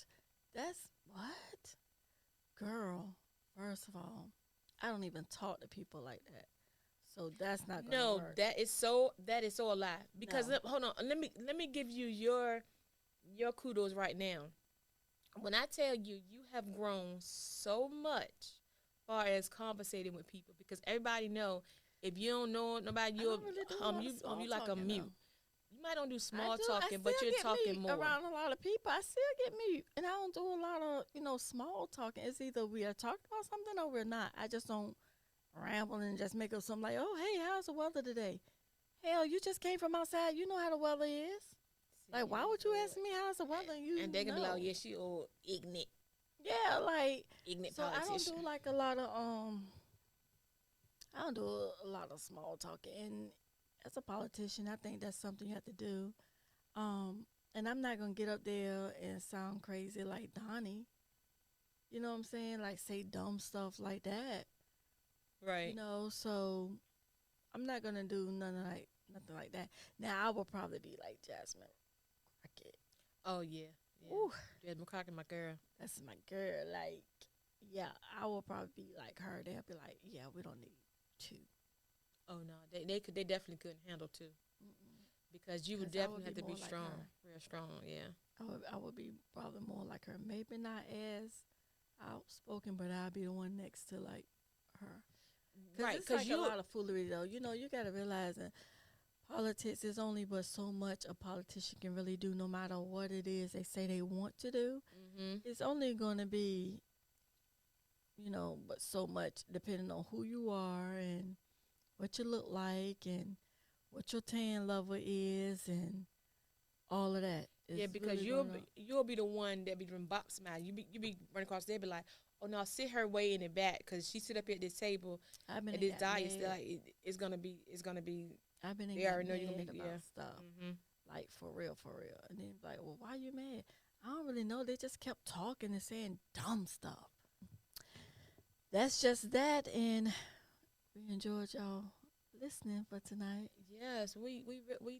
That's what, girl. First of all, I don't even talk to people like that. So that's not gonna work.
That is so a lie. Because hold on, let me give you your kudos right now. When I tell you, you have grown so much as far as conversating with people, because everybody know if you don't know nobody, you like a mute. You might don't do small talking, but you're talking more.
Around a lot of people, I still get mute, and I don't do a lot of small talking. It's either we are talking about something or we're not. I just don't ramble and just make up something like, oh, hey, how's the weather today? Hell, you just came from outside. You know how the weather is. Like, why would you ask me how's the weather?
And they can be
know.
like, oh, yeah, she old ignorant.
Yeah, like
Ignorant
so I
politician.
don't do like a lot of I don't do a lot of small talking. And as a politician, I think that's something you have to do. And I'm not gonna get up there and sound crazy like Donnie. You know what I'm saying? Like say dumb stuff like that.
Right.
You know, so I'm not gonna do nothing like that. Now I will probably be like Jasmine Crockett.
Oh, yeah.
Ooh,
Jasmine Crockett, my girl.
that's my girl. Like, yeah, I will probably be like her. They'll be like, yeah, we don't need two.
Oh, no. They definitely couldn't handle two. Because you would
'Cause I
definitely
would
have
be
to be
more like
strong.
her.
Real strong, yeah.
I would be probably more like her. Maybe not as outspoken, but I'll be the one next to like her.
Right,
It's
because
like a lot of foolery though. You know, you got to realize that politics is only but so much a politician can really do, no matter what it is they say they want to do.
Mm-hmm.
It's only going to be, you know, but so much depending on who you are and what you look like and what your tan level is and all of that.
Yeah,
It's
because
really
you'll be the one that be doing bop smile. You be running across there, be like, oh no, sit her way in the back because she sit up here at this table
I've been
at this diet. Like it's gonna be.
I've been
They
got
already know
mad
you're gonna be
about stuff.
Mm-hmm.
Like for real. And then like, well, why you mad? I don't really know. They just kept talking and saying dumb stuff. That's just that, and we enjoyed y'all listening for tonight.
Yes, we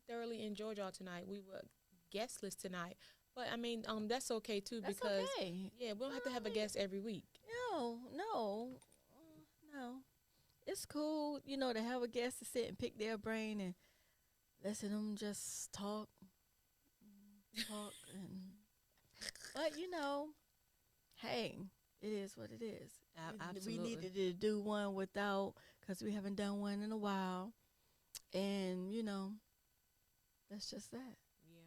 thoroughly enjoyed y'all tonight. We were guestless tonight, but I mean, that's okay too
That's
because
okay.
yeah, we don't have to have a guest every week.
No. It's cool, you know, to have a guest to sit and pick their brain and listen them just talk, and. But you know, hey, it is what it is.
Absolutely.
We needed to do one without, because we haven't done one in a while, and you know, that's just that.
Yeah,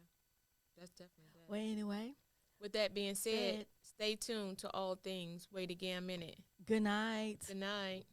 that's definitely that.
Well, anyway,
With that being said, stay tuned to all things. Wait again a minute.
good night.
Good night.